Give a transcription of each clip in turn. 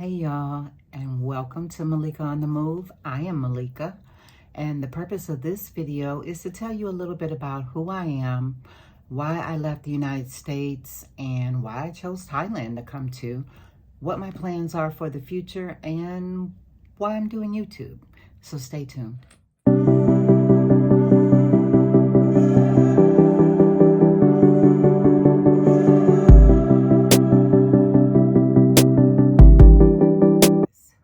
Hey y'all, and welcome to Malika on the Move. I am Malika, and the purpose of this video is to tell you a little bit about who I am, why I left the United States, and why I chose Thailand to come to, what my plans are for the future, and why I'm doing YouTube. So stay tuned.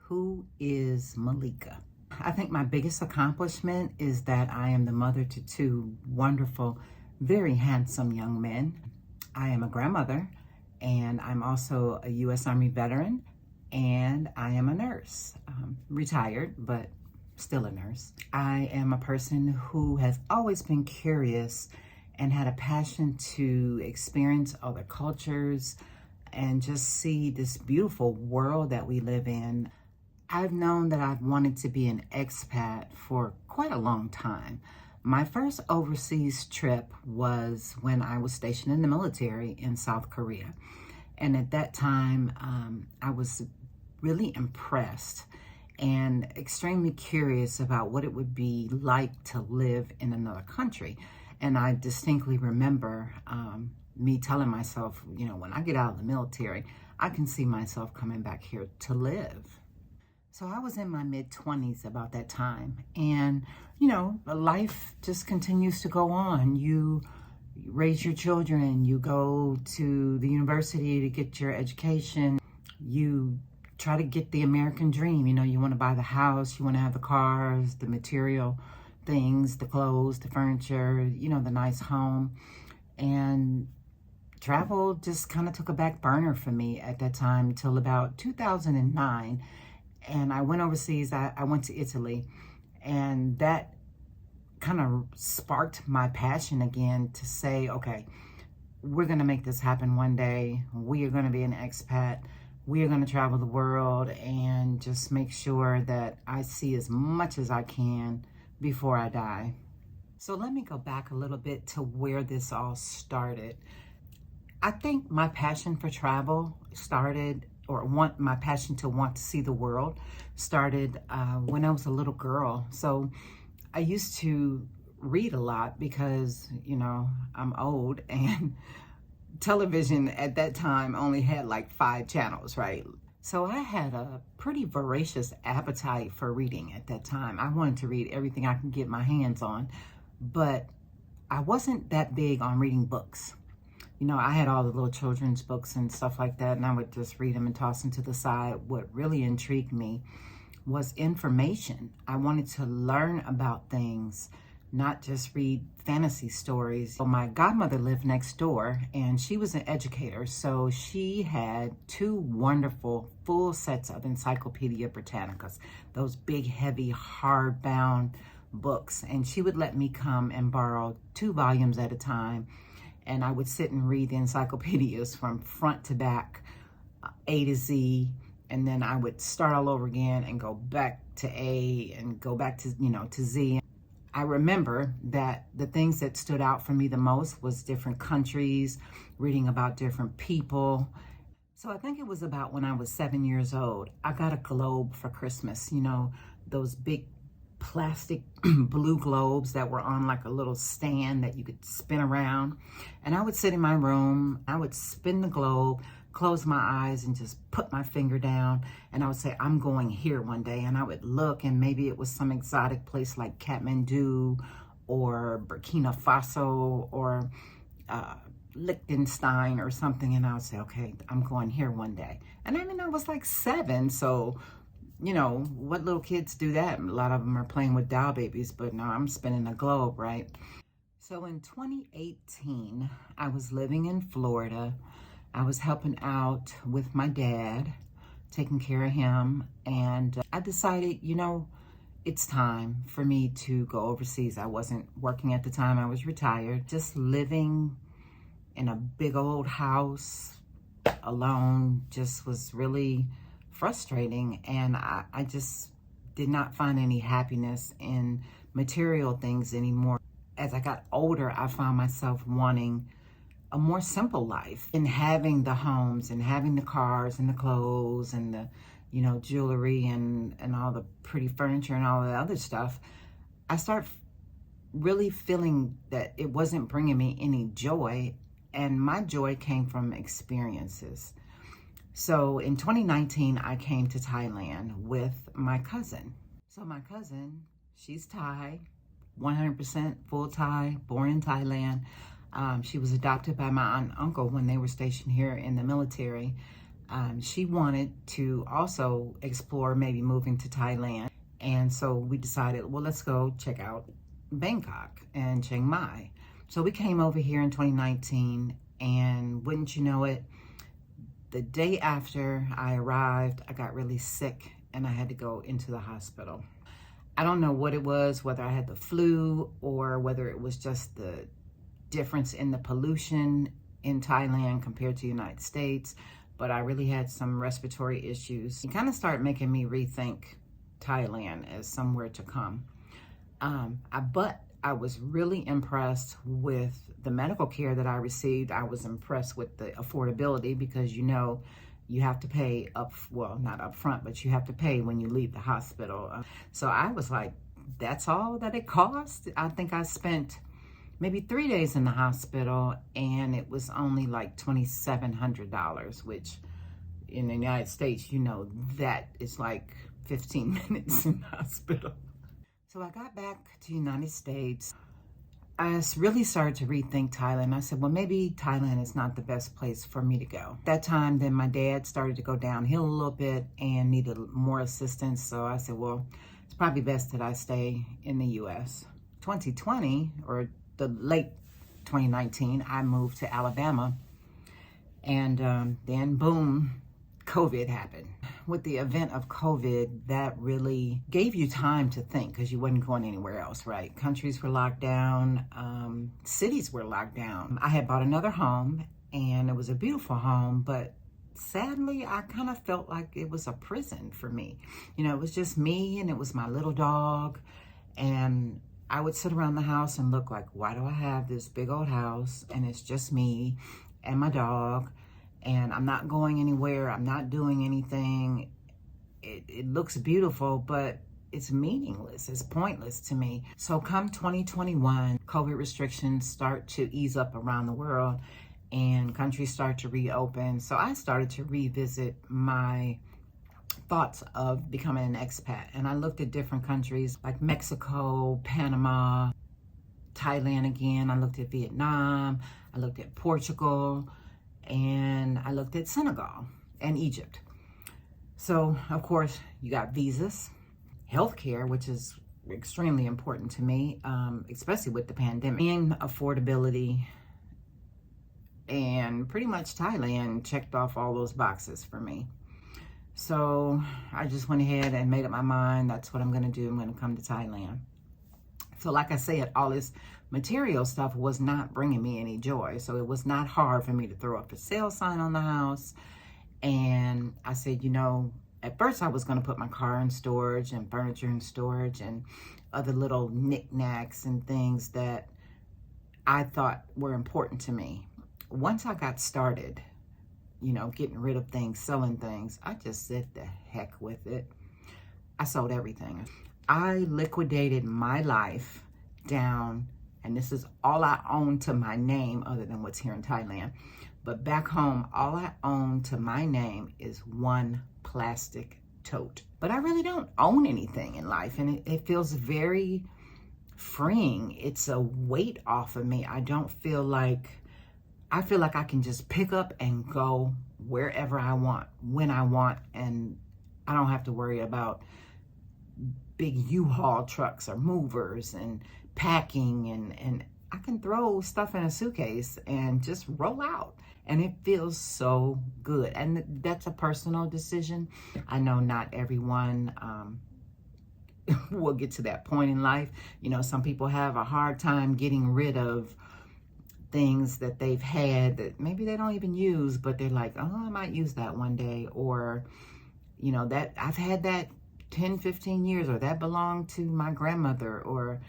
Who is Malika? I think my biggest accomplishment is that I am the mother to two wonderful, very handsome young men. I am a grandmother, and I'm also a U.S. Army veteran, and I am a nurse, retired, but still a nurse. I am a person who has always been curious and had a passion to experience other cultures and just see this beautiful world that we live in. I've known that I've wanted to be an expat for quite a long time. My first overseas trip was when I was stationed in the military in South Korea. And at that time, I was really impressed and extremely curious about what it would be like to live in another country. And I distinctly remember me telling myself, you know, when I get out of the military, I can see myself coming back here to live. So I was in my mid-20s about that time, and you know, life just continues to go on. You raise your children, you go to the university to get your education, you try to get the American dream. You know, you want to buy the house, you want to have the cars, the material things, the clothes, the furniture, you know, the nice home. And travel just kind of took a back burner for me at that time until about 2009. And I went overseas. I went to Italy, and that kind of sparked my passion again to say, okay, we're going to make this happen one day. We are going to be an expat. We are going to travel the world and just make sure that I see as much as I can before I die. So let me go back a little bit to where this all started. I think my passion for travel started, or my passion to want to see the world started when I was a little girl. So I used to read a lot because, you know, I'm old, and television at that time only had like 5 channels, right? So I had a pretty voracious appetite for reading at that time. I wanted to read everything I could get my hands on, but I wasn't that big on reading books. You know, I had all the little children's books and stuff like that, and I would just read them and toss them to the side. What really intrigued me was information. I wanted to learn about things, not just read fantasy stories. So my godmother lived next door, and she was an educator, so she had 2 wonderful full sets of Encyclopedia Britannicas, those big, heavy, hardbound books. And she would let me come and borrow 2 volumes at a time. And I would sit and read the encyclopedias from front to back, A to Z, and then I would start all over again and go back to A and go back to, you know, to Z. I remember that the things that stood out for me the most was different countries, reading about different people. So I think it was about when I was 7 years old, I got a globe for Christmas, you know, those big plastic blue globes that were on like a little stand that you could spin around. And I would sit in my room, I would spin the globe, close my eyes, and just put my finger down, and I would say, I'm going here one day. And I would look, and maybe it was some exotic place like Kathmandu or Burkina Faso or Liechtenstein or something, and I would say, okay, I'm going here one day. And I mean, I was like 7, so you know, what little kids do that? A lot of them are playing with doll babies, but no, I'm spinning a globe, right? So in 2018, I was living in Florida. I was helping out with my dad, taking care of him. And I decided, you know, it's time for me to go overseas. I wasn't working at the time. I was retired, just living in a big old house alone just was really frustrating, and I just did not find any happiness in material things anymore. As I got older, I found myself wanting a more simple life, and having the homes and having the cars and the clothes and the jewelry and all the pretty furniture and all the other stuff, I start really feeling that it wasn't bringing me any joy, and my joy came from experiences. So in 2019, I came to Thailand with my cousin. So my cousin, she's Thai, 100% full Thai, born in Thailand. She was adopted by my aunt and uncle when they were stationed here in the military. She wanted to also explore maybe moving to Thailand. And so we decided, well, let's go check out Bangkok and Chiang Mai. So we came over here in 2019, and wouldn't you know it, the day after I arrived, I got really sick and I had to go into the hospital. I don't know what it was, whether I had the flu or whether it was just the difference in the pollution in Thailand compared to the United States, but I really had some respiratory issues. It kind of started making me rethink Thailand as somewhere to come. But I was really impressed with the medical care that I received. I was impressed with the affordability because, you have to pay not up front, but you have to pay when you leave the hospital. So I was like, that's all that it cost? I think I spent maybe 3 days in the hospital, and it was only like $2,700, which in the United States, that is like 15 minutes in the hospital. So I got back to the United States. I really started to rethink Thailand. I said, well, maybe Thailand is not the best place for me to go. At that time, then my dad started to go downhill a little bit and needed more assistance. So I said, well, it's probably best that I stay in the U.S. 2020, or the late 2019, I moved to Alabama. And then, boom, COVID happened. With the event of COVID, that really gave you time to think because you wasn't going anywhere else, right? Countries were locked down, cities were locked down. I had bought another home, and it was a beautiful home, but sadly, I kind of felt like it was a prison for me. It was just me, and it was my little dog, and I would sit around the house and look like, why do I have this big old house, and it's just me and my dog, and I'm not going anywhere, I'm not doing anything. It looks beautiful, but it's meaningless, it's pointless to me. So come 2021, COVID restrictions start to ease up around the world and countries start to reopen. So I started to revisit my thoughts of becoming an expat. And I looked at different countries like Mexico, Panama, Thailand again. I looked at Vietnam, I looked at Portugal, and I looked at Senegal and Egypt. So, of course, you got visas, healthcare, which is extremely important to me, especially with the pandemic, and affordability. And pretty much Thailand checked off all those boxes for me. So I just went ahead and made up my mind. That's what I'm going to do. I'm going to come to Thailand. So like I said, all this material stuff was not bringing me any joy. So it was not hard for me to throw up a sale sign on the house. And I said, at first I was going to put my car in storage and furniture in storage and other little knickknacks and things that I thought were important to me. Once I got started, getting rid of things, selling things, I just said the heck with it. I sold everything. I liquidated my life down, and this is all I own to my name other than what's here in Thailand. But back home, all I own to my name is one plastic tote. But I really don't own anything in life, and it feels very freeing. It's a weight off of me. I feel like I can just pick up and go wherever I want, when I want, and I don't have to worry about big U-Haul trucks or movers and packing, and I can throw stuff in a suitcase and just roll out. And it feels so good. And that's a personal decision. I know not everyone will get to that point in life. Some people have a hard time getting rid of things that they've had that maybe they don't even use, but they're like, oh, I might use that one day. Or, that I've had that 10, 15 years, or that belonged to my grandmother, or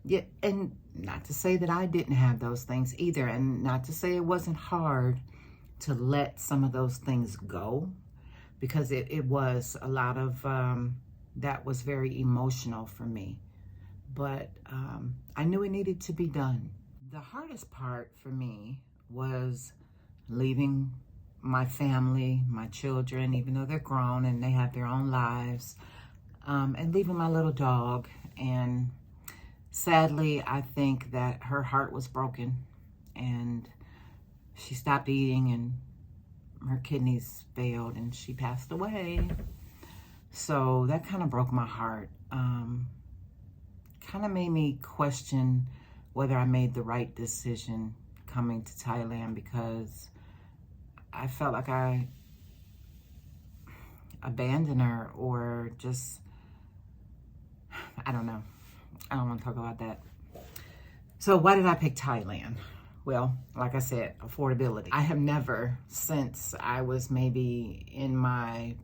yeah. And not to say that I didn't have those things either. And not to say it wasn't hard to let some of those things go. because it was a lot of, that was very emotional for me. But I knew it needed to be done. The hardest part for me was leaving my family, my children, even though they're grown and they have their own lives, and leaving my little dog. And sadly, I think that her heart was broken and she stopped eating and her kidneys failed and she passed away. So that kind of broke my heart. Kind of made me question whether I made the right decision coming to Thailand, because I felt like I abandoned her, or just, I don't know. I don't want to talk about that. So why did I pick Thailand? Well, like I said, affordability. I have never, since I was maybe in my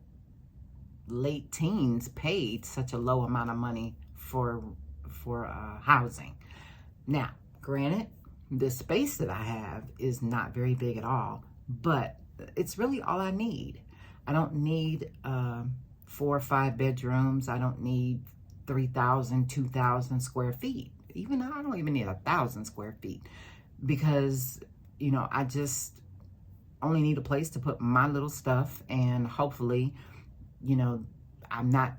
late teens, paid such a low amount of money for housing. Now, granted, the space that I have is not very big at all, but it's really all I need. I don't need 4 or 5 bedrooms. I don't need 3,000, 2,000 square feet. Even I don't even need 1,000 square feet, because, you know, I just only need a place to put my little stuff, and hopefully, you know, I'm not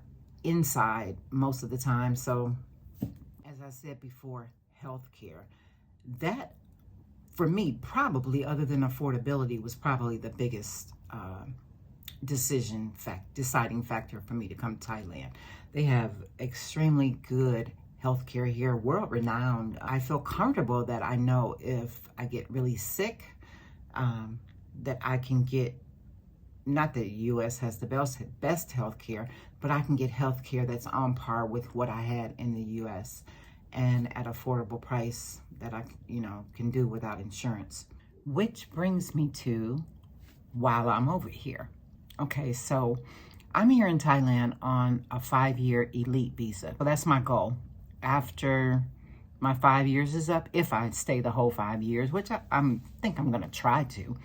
inside most of the time. So, as I said before, healthcare. That, for me, probably, other than affordability, was probably the biggest deciding factor for me to come to Thailand. They have extremely good healthcare here, world renowned. I feel comfortable that I know if I get really sick, that I can get, not that the U.S. has the best healthcare, but I can get healthcare that's on par with what I had in the U.S. and at affordable price that I, you know, can do without insurance. Which brings me to while I'm over here. Okay, so I'm here in Thailand on a 5-year elite visa. Well, that's my goal. After my 5 years is up, if I stay the whole 5 years, which I think I'm gonna try to,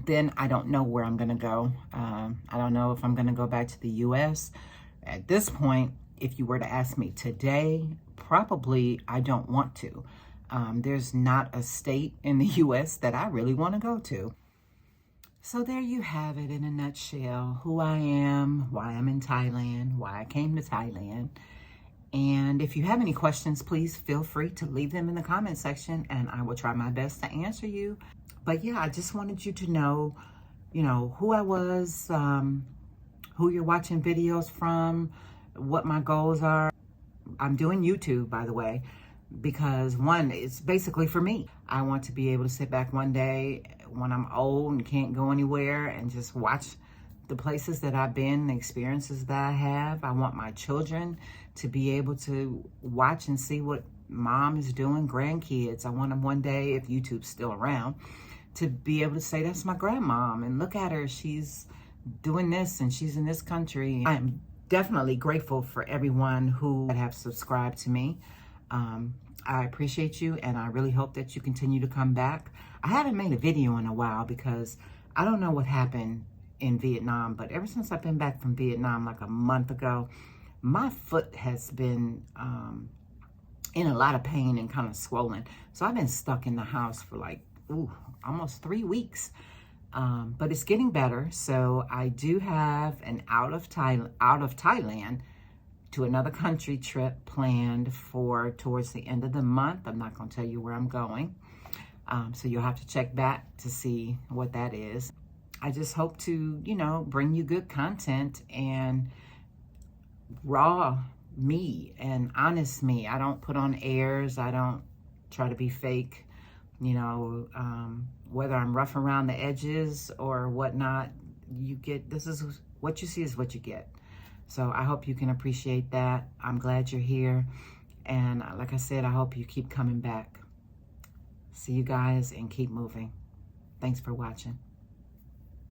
then I don't know where I'm gonna go. I don't know if I'm gonna go back to the U.S. At this point, if you were to ask me today, probably I don't want to. There's not a state in the U.S. that I really want to go to. So there you have it in a nutshell, who I am, why I'm in Thailand, why I came to Thailand. And if you have any questions, please feel free to leave them in the comment section and I will try my best to answer you. But yeah, I just wanted you to know, you know, who I was, who you're watching videos from, what my goals are. I'm doing YouTube, by the way, because one, it's basically for me. I want to be able to sit back one day when I'm old and can't go anywhere and just watch the places that I've been, the experiences that I have. I want my children to be able to watch and see what mom is doing, grandkids. I want them one day, if YouTube's still around, to be able to say, that's my grandmom, and look at her, she's doing this and she's in this country. I'm definitely grateful for everyone who have subscribed to me. I appreciate you, and I really hope that you continue to come back. I haven't made a video in a while because I don't know what happened in Vietnam, but ever since I've been back from Vietnam like a month ago, my foot has been in a lot of pain and kind of swollen. So I've been stuck in the house for like, almost 3 weeks. But it's getting better. So I do have an out of Thailand to another country trip planned for towards the end of the month. I'm not going to tell you where I'm going. So you'll have to check back to see what that is. I just hope to, you know, bring you good content and raw me and honest me. I don't put on airs. I don't try to be fake, you know, whether I'm rough around the edges or whatnot. This is what you see is what you get. So I hope you can appreciate that. I'm glad you're here. And like I said, I hope you keep coming back. See you guys and keep moving. Thanks for watching.